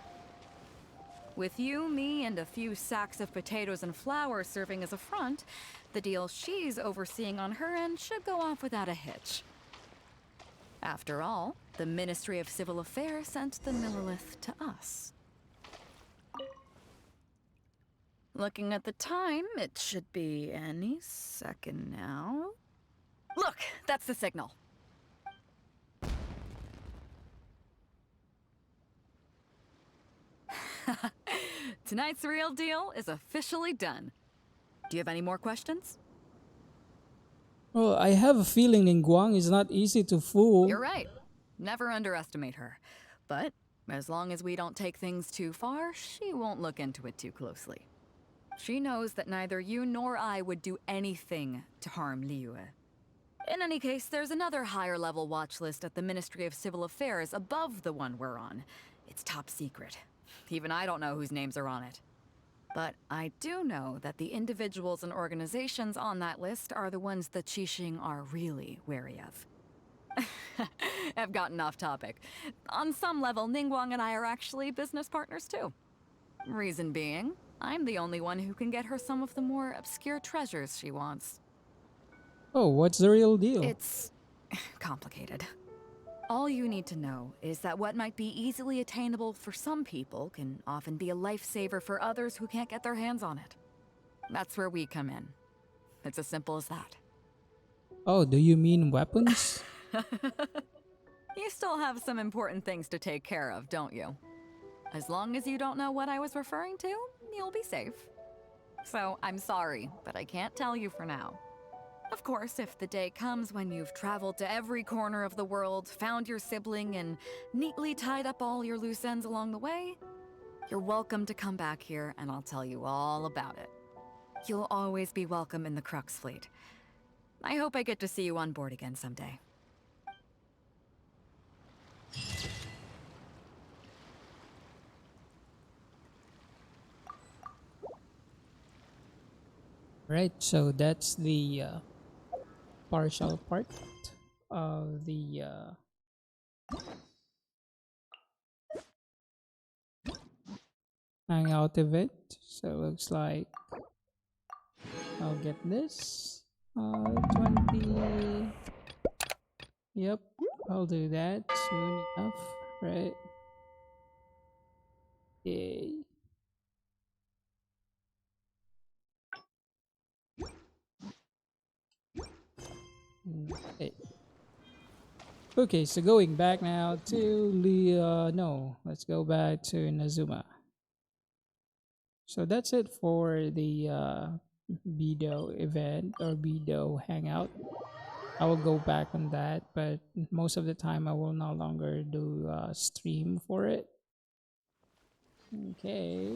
With you, me, and a few sacks of potatoes and flour serving as a front, the deal she's overseeing on her end should go off without a hitch. After all, the Ministry of Civil Affairs sent the Millilith to us. Looking at the time, it should be any second now. Look, that's the signal. Tonight's real deal is officially done. Do you have any more questions? Well, I have a feeling Ningguang is not easy to fool. You're right. Never underestimate her. But as long as we don't take things too far, she won't look into it too closely. She knows that neither you nor I would do anything to harm Liyue. In any case, there's another higher-level watch list at the Ministry of Civil Affairs above the one we're on. It's top secret. Even I don't know whose names are on it. But I do know that the individuals and organizations on that list are the ones the Qixing are really wary of. I've gotten off topic. On some level, Ningguang and I are actually business partners too. Reason being, I'm the only one who can get her some of the more obscure treasures she wants. Oh, what's the real deal? It's complicated. All you need to know is that what might be easily attainable for some people can often be a lifesaver for others who can't get their hands on it. That's where we come in. It's as simple as that. Oh, do you mean weapons? You still have some important things to take care of, don't you? As long as you don't know what I was referring to, you'll be safe. So, I'm sorry, but I can't tell you for now. Of course, if the day comes when you've traveled to every corner of the world, found your sibling, and neatly tied up all your loose ends along the way, you're welcome to come back here and I'll tell you all about it. You'll always be welcome in the Crux Fleet. I hope I get to see you on board again someday. Right, so that's the partial part of the Hangout event. So it looks like I'll get this 20. Yep, I'll do that soon enough, right? Yay. Okay. Okay, so going back now to no, let's go back to Nazuma. So that's it for the Beidou event or Beidou hangout. I will go back on that, but most of the time I will no longer do stream for it. Okay.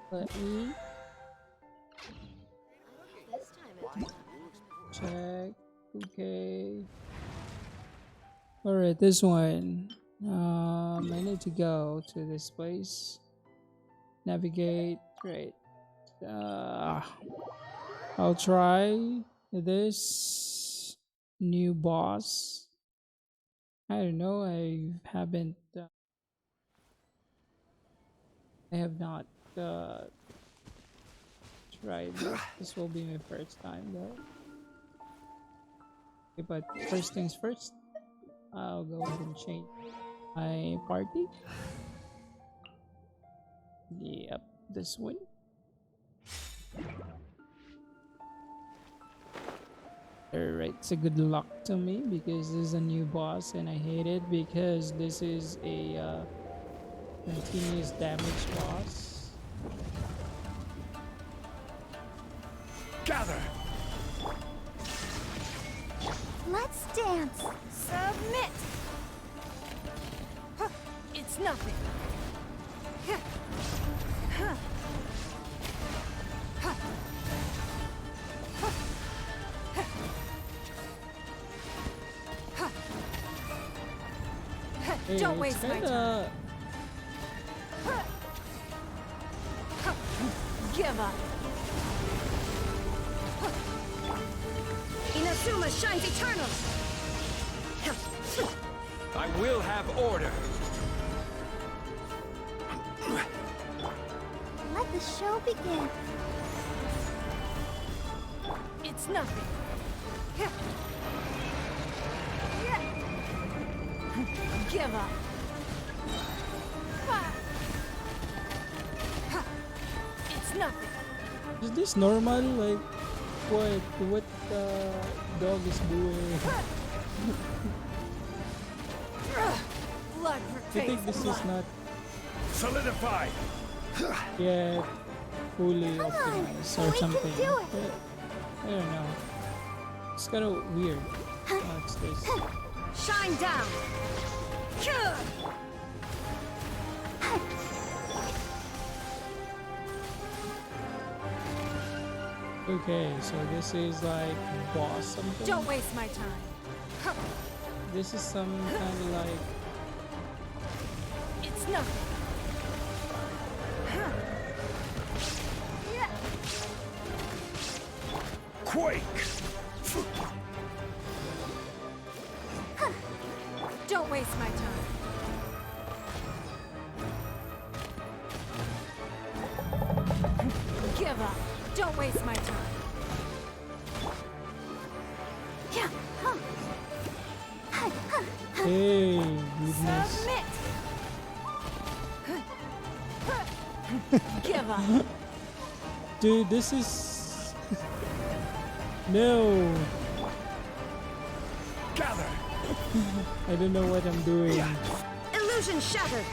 Let me check. Okay. Alright, this one. I need to go to this place. Navigate. Right. Uh, I'll try this new boss. I don't know. I have not uh, tried this. This will be my first time though. Okay, but first things first, I'll go ahead and change my party. Yep, this one. Alright, it's a good luck to me because this is a new boss and I hate it because this is a continuous damage boss. Gather! Let's dance. Submit! Huh, it's nothing. Huh. Huh. Huh. Huh. Huh. Huh. Huh. Hey, Don't it's waste my kinda... time. Huh. Huh. Give up. Inazuma shines eternal. I will have order. Let the show begin. It's nothing. Give up. It's nothing. Is this normal? Like, what dog is doing? Blood I think this is not Solidify. yet fully optimized or something. I don't know. It's kind of weird. What's this? Shine down. Okay, so this is like boss something. Don't waste my time. This is some kind of like It's nothing. Quake! Don't waste my time. Give up. Don't waste my time. hey goodness. Submit. Give up. Dude, this is no. Gather. I don't know what I'm doing. Illusion shattered.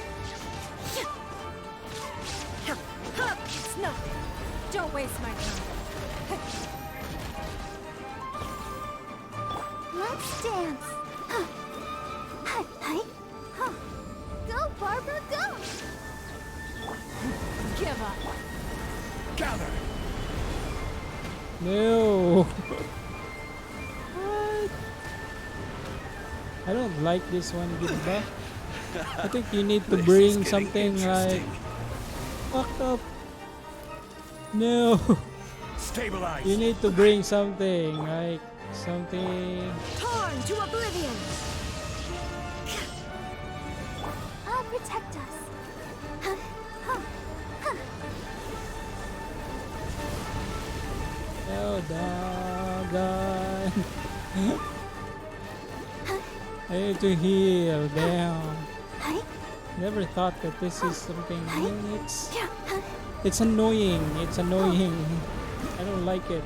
It's nothing. Don't waste my time. Let's dance. Go, Barbara, go. Give up. Gather. No. What? I don't like this one, Gilba. I think you need to bring something like fucked up. No. Stabilize. You need to bring something like something. Torn to oblivion. I'll protect us. Oh, doggone. I need to heal. Damn. Never thought that this is something new. It's annoying. It's annoying. I don't like it.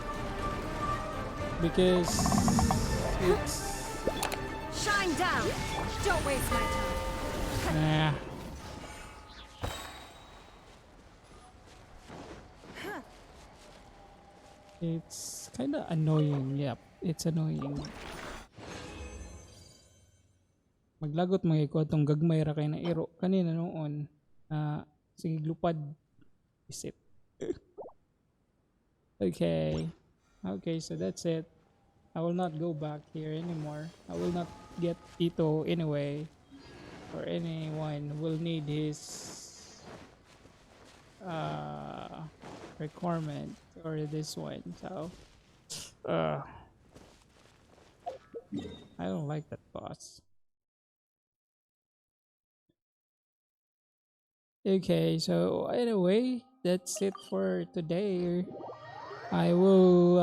Because it's... Shine down. Don't waste my time. Nah. It's kind of annoying. Yep, it's annoying. Maglagot mga iko itong gagmay ra kay na iro kanina noon. Sige glupad. Isip. Okay. Okay, so that's it. I will not go back here anymore. I will not get Ito anyway, or anyone will need his uh requirement or this one. So uh I don't like that boss. Okay, so anyway, that's it for today. I will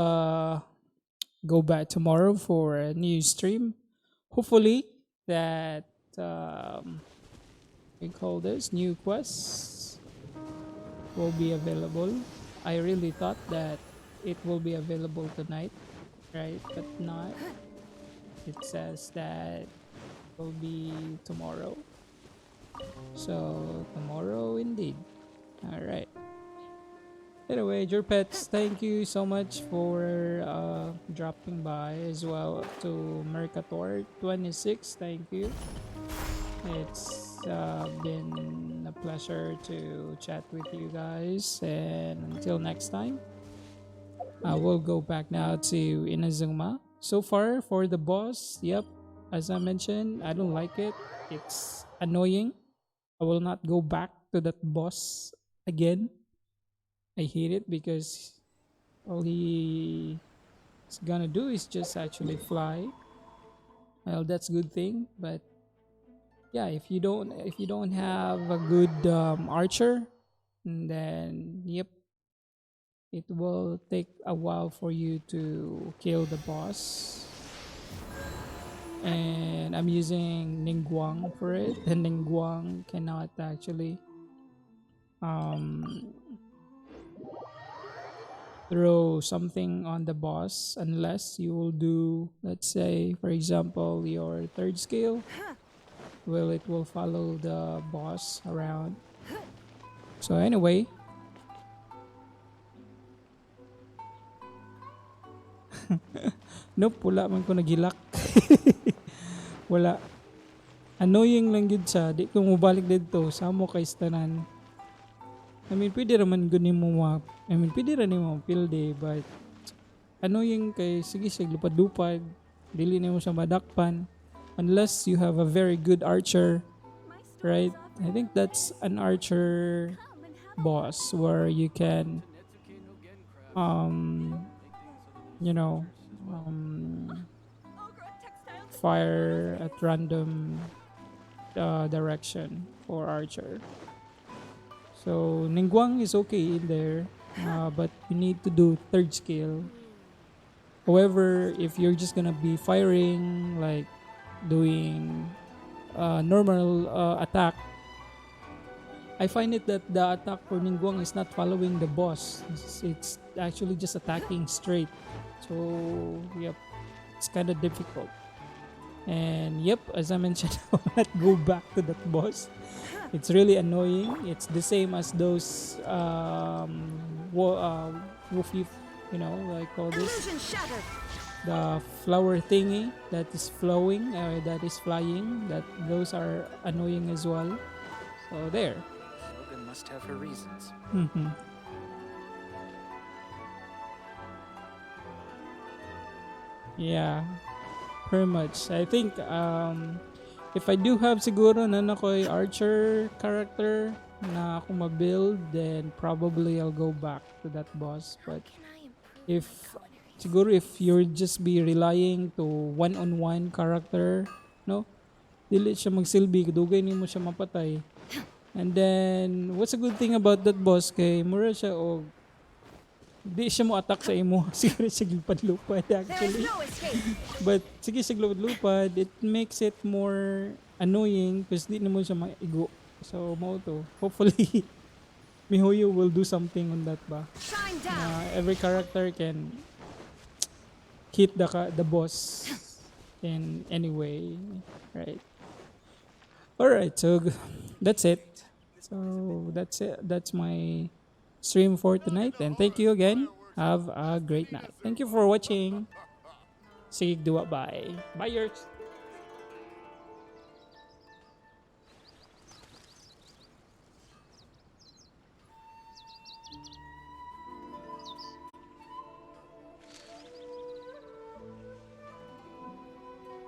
go back tomorrow for a new stream. Hopefully that we call this new quests will be available. I really thought that it will be available tonight, right? But not. It says that it will be tomorrow. So tomorrow indeed. All right. Anyway, your pets, thank you so much for dropping by as well to Mercator 26. Thank you. It's been a pleasure to chat with you guys, and until next time, I will go back now to Inazuma. So far for the boss, yep, as I mentioned, I don't like it. It's annoying. I will not go back to that boss again. I hate it because all he's gonna do is just actually fly. Well, that's a good thing, but yeah, if you don't have a good archer, then yep, it will take a while for you to kill the boss. And I'm using Ningguang for it, and Ningguang cannot actually um throw something on the boss unless you will do, let's say for example, your third skill. Well, it will follow the boss around. So anyway, nope, wala man ko nagilak. Wala. Annoying lang gid siya. Di ko mobalik dito. Samo kay stanan. I mean, pwede raman guni mo pwede rin mo pilde, but annoying kay sige sig lupad-lupad. Dili nimo siya madakpan unless you have a very good archer, right? I think that's an archer boss where you can um you know fire at random direction for archer. So Ningguang is okay in there, but you need to do third skill. However, if you're just gonna be firing, like doing normal attack, I find it that the attack for Ningguang is not following the boss. It's actually just attacking straight. So yep, it's kind of difficult. And yep, as I mentioned, I will not go back to that boss. It's really annoying. It's the same as those woofy, like all this. The flower thingy that is flowing, that is flying. Those are annoying as well. So there. Shogun must have her reasons. Mm-hmm. Yeah, pretty much. I think if I do have siguro na ako'y archer character na ako ma-build, then probably I'll go back to that boss. But if siguro if you're just be relying to one-on-one character, no? Dili siya magsilbi, dugay nimo siya mapatay. And then what's a good thing about that boss kay mura siya di siya mo attack sa imo. Siguro siya lupad-lupad actually. But sige siya lupad-lupad, it makes it more annoying because di naman siya maigo. So mo to. Hopefully MiHoYo will do something on that ba. Every character can hit the boss in any way, right? Alright, so that's it. So that's it. That's my stream for tonight, and thank you again. Have a great night. Thank you for watching. Sig dua bye. Bye yours.